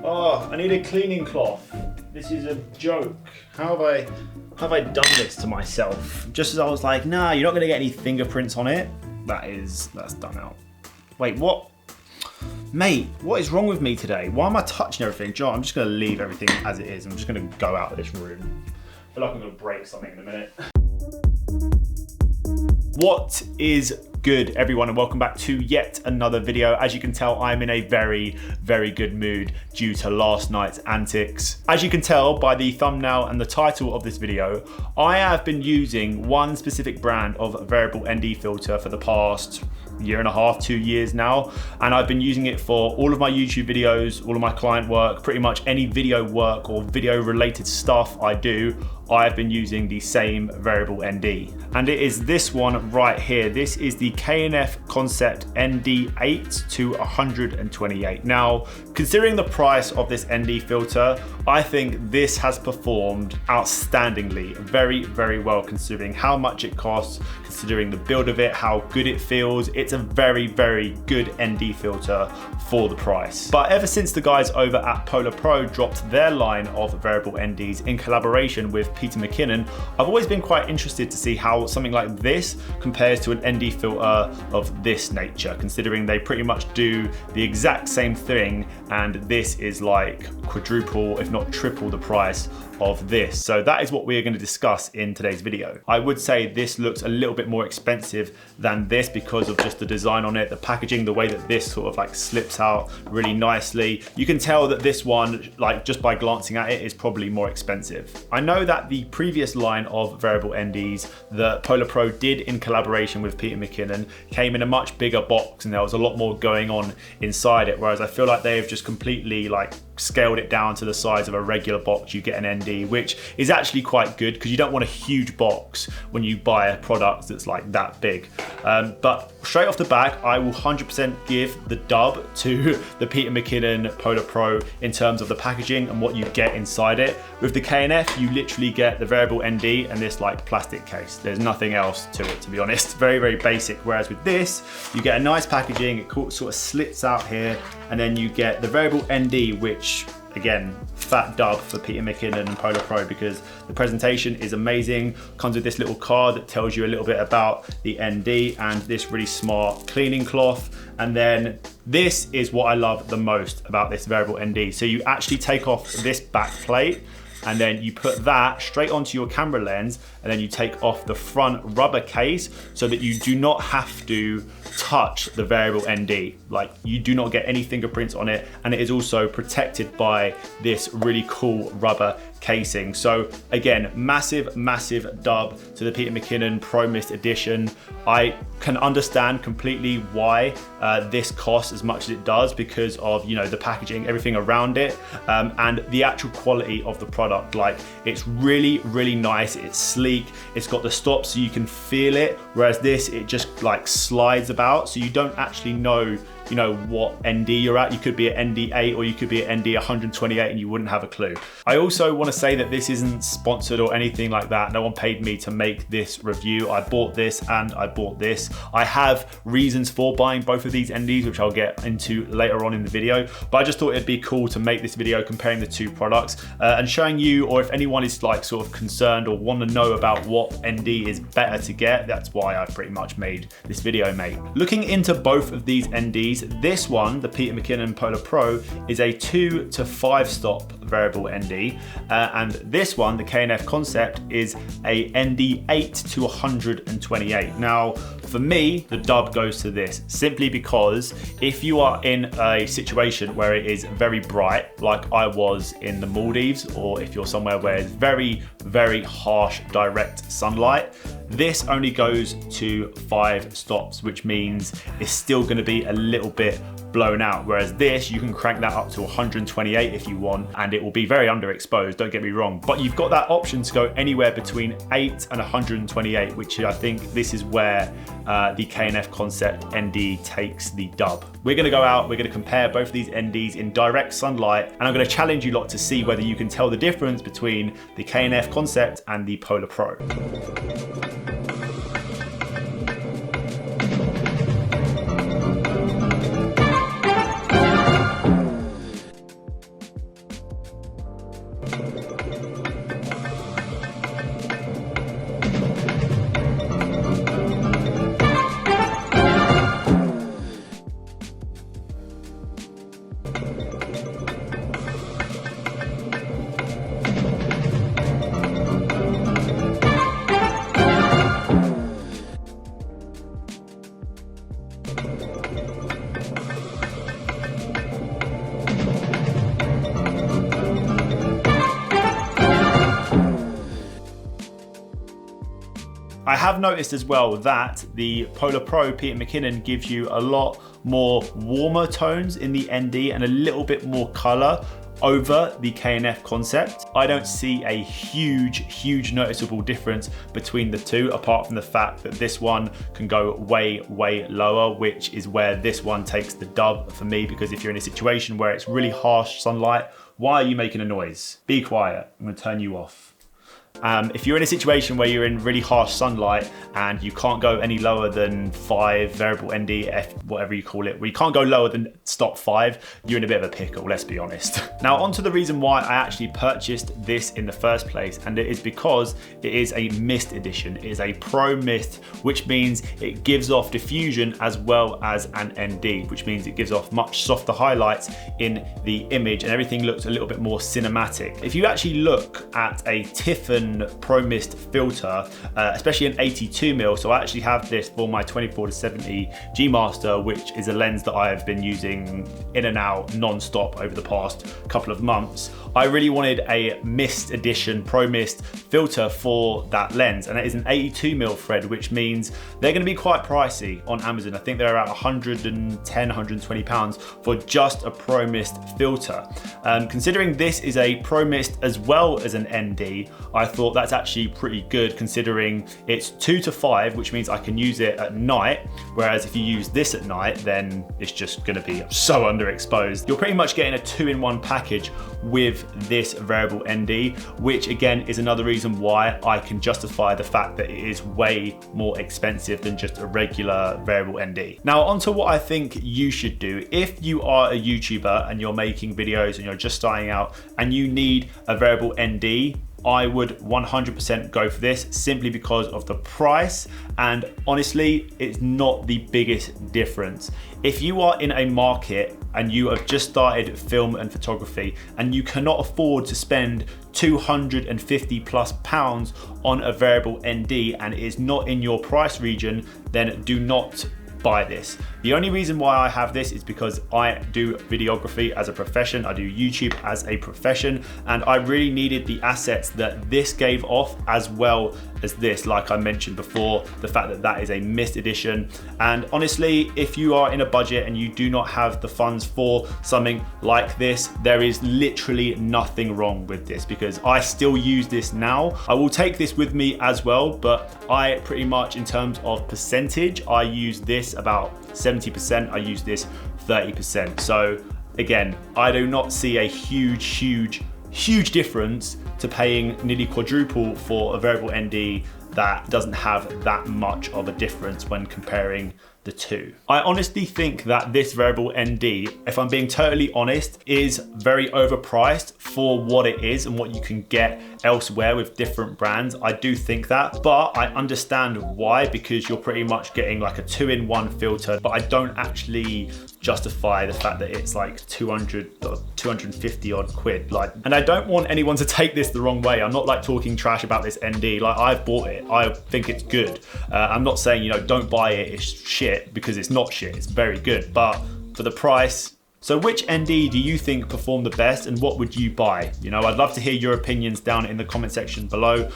Oh, I need a cleaning cloth. This is a joke. How have I done this to myself? Just as I was like, nah, you're not gonna get any fingerprints on it. That's done out. Wait, what? Mate, what is wrong with me today? Why am I touching everything? John, I'm just gonna leave everything as it is. I'm just gonna go out of this room. I feel like I'm gonna break something in a minute. What is good, everyone, and welcome back to yet another video. As you can tell, I'm in a very, very good mood due to last night's antics. As you can tell by the thumbnail and the title of this video, I have been using one specific brand of variable ND filter for the past year and a half, 2 years now, and I've been using it for all of my YouTube videos, all of my client work, pretty much any video work or video related stuff I do. I've been using the same variable ND, and it is this one right here. This is the K&F Concept ND8 to 128. Now, considering the price of this ND filter, I think this has performed outstandingly, very, very well considering how much it costs, considering the build of it, how good it feels. It's a very, very good ND filter for the price. But ever since the guys over at PolarPro dropped their line of variable NDs in collaboration with Peter McKinnon, I've always been quite interested to see how something like this compares to an ND filter of this nature, considering they pretty much do the exact same thing, and this is like quadruple, if not triple the price of this. So that is what we're going to discuss in today's video. I would say this looks a little bit more expensive than this because of just the design on it, the packaging, the way that this sort of like slips out really nicely. You can tell that this one, like just by glancing at it, is probably more expensive. I know that the previous line of variable NDs that PolarPro did in collaboration with Peter McKinnon came in a much bigger box, and there was a lot more going on inside it, whereas I feel like they've just completely like scaled it down to the size of a regular box. You get an ND, which is actually quite good because you don't want a huge box when you buy a product that's like that big. But straight off the back, I will 100% give the dub to the Peter McKinnon PolarPro in terms of the packaging and what you get inside it. With the K&F, you literally get the variable ND and this like plastic case. There's nothing else to it, to be honest. Very, very basic. Whereas with this, you get a nice packaging. It sort of slits out here, and then you get the variable ND, which again, fat dub for Peter McKinnon and PolarPro because the presentation is amazing. Comes with this little card that tells you a little bit about the ND and this really smart cleaning cloth. And then this is what I love the most about this variable ND. So you actually take off this back plate, and then you put that straight onto your camera lens, and then you take off the front rubber case so that you do not have to touch the variable ND. Like, you do not get any fingerprints on it, and it is also protected by this really cool rubber casing. So again, massive, massive dub to the Peter McKinnon Pro-Mist edition. I can understand completely why this costs as much as it does because of, you know, the packaging, everything around it, and the actual quality of the product. Like, it's really, really nice. It's sleek. It's got the stop so you can feel it, whereas this, it just like slides about, so you don't actually know, you know, what ND you're at. You could be at ND8 or you could be at ND 128 and you wouldn't have a clue. I also want to say that this isn't sponsored or anything like that. No one paid me to make this review. I bought this and I bought this. I have reasons for buying both of these NDs, which I'll get into later on in the video, but I just thought it'd be cool to make this video comparing the two products and showing you, or if anyone is like sort of concerned or want to know about what ND is better to get, that's why I pretty much made this video, mate. Looking into both of these NDs, this one, the Peter McKinnon PolarPro, is a 2 to 5 stop variable ND, and this one, the K&F Concept, is a ND 8 to 128. Now, for me, the dub goes to this, simply because if you are in a situation where it is very bright, like I was in the Maldives, or if you're somewhere where it's very, very harsh direct sunlight, this only goes to 5 stops, which means it's still going to be a little bit blown out, whereas this, you can crank that up to 128 if you want, and it will be very underexposed, don't get me wrong, but you've got that option to go anywhere between 8 and 128, which I think this is where the K&F Concept ND takes the dub. We're going to go out, we're going to compare both of these NDs in direct sunlight, and I'm going to challenge you lot to see whether you can tell the difference between the K&F Concept and the PolarPro. I have noticed as well that the PolarPro Peter McKinnon gives you a lot more warmer tones in the ND and a little bit more color over the K&F concept. I don't see a huge noticeable difference between the two, apart from the fact that this one can go way lower, which is where this one takes the dub for me, because if you're in a situation where it's really harsh sunlight, why are you making a noise? Be quiet, I'm gonna turn you off. If you're in a situation where you're in really harsh sunlight and you can't go any lower than 5 variable ND, F, whatever you call it, where you can't go lower than stop 5, you're in a bit of a pickle, let's be honest. Now onto the reason why I actually purchased this in the first place, and it is because it is a mist edition. It is a Pro Mist, which means it gives off diffusion as well as an ND, which means it gives off much softer highlights in the image and everything looks a little bit more cinematic. If you actually look at a Tiffany Pro Mist filter, especially an 82mm, so I actually have this for my 24-70 G Master, which is a lens that I have been using in and out non-stop over the past couple of months. I really wanted a Mist edition Pro Mist filter for that lens, and it is an 82mm thread, which means they're going to be quite pricey on Amazon. I think they're around 110, 120 pounds for just a Pro Mist filter. Considering this is a Pro Mist as well as an ND, I thought that's actually pretty good, considering it's 2 to 5, which means I can use it at night, whereas if you use this at night, then it's just going to be so underexposed. You're pretty much getting a 2-in-1 package with this variable ND, which again is another reason why I can justify the fact that it is way more expensive than just a regular variable ND. Now onto what I think you should do. If you are a YouTuber and you're making videos and you're just starting out and you need a variable ND, I would 100% go for this, simply because of the price, and honestly it's not the biggest difference. If you are in a market and you have just started film and photography and you cannot afford to spend 250 plus pounds on a variable ND and it is not in your price region, then do not buy this. The only reason why I have this is because I do videography as a profession, I do YouTube as a profession, and I really needed the assets that this gave off as well as this. Like I mentioned before, the fact that that is a mist edition. And honestly, if you are in a budget and you do not have the funds for something like this, there is literally nothing wrong with this, because I still use this now. I will take this with me as well, but I pretty much, in terms of percentage, I use this about 70%, I use this 30%. So again, I do not see a huge difference to paying nearly quadruple for a variable ND that doesn't have that much of a difference when comparing the two. I honestly think that this variable ND, if I'm being totally honest, is very overpriced for what it is and what you can get elsewhere with different brands. I do think that, but I understand why, because you're pretty much getting like a 2-in-1 filter, but I don't actually justify the fact that it's like 200 or 250 odd quid. Like, and I don't want anyone to take this the wrong way. I'm not like talking trash about this ND. Like, I've bought it, I think it's good. I'm not saying, you know, don't buy it, it's shit, because it's not shit, it's very good, but for the price. So which ND do you think performed the best, and what would you buy? You know, I'd love to hear your opinions down in the comment section below,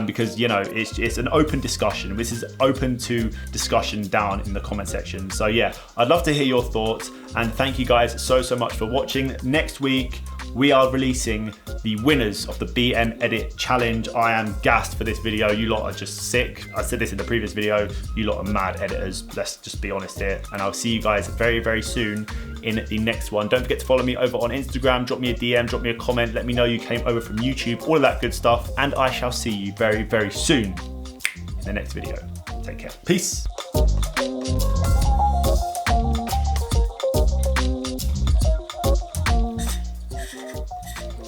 because, you know, it's an open discussion. This is open to discussion down in the comment section. So yeah, I'd love to hear your thoughts, and thank you guys so much for watching. Next week, we are releasing the winners of the BM Edit Challenge. I am gassed for this video. You lot are just sick. I said this in the previous video. You lot are mad editors. Let's just be honest here. And I'll see you guys very soon in the next one. Don't forget to follow me over on Instagram. Drop me a DM, drop me a comment. Let me know you came over from YouTube, all of that good stuff. And I shall see you very soon in the next video. Take care. Peace.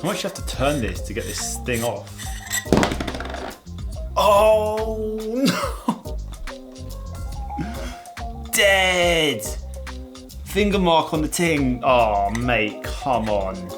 How much do you have to turn this to get this thing off? Oh no! Dead! Finger mark on the ting. Oh mate, come on.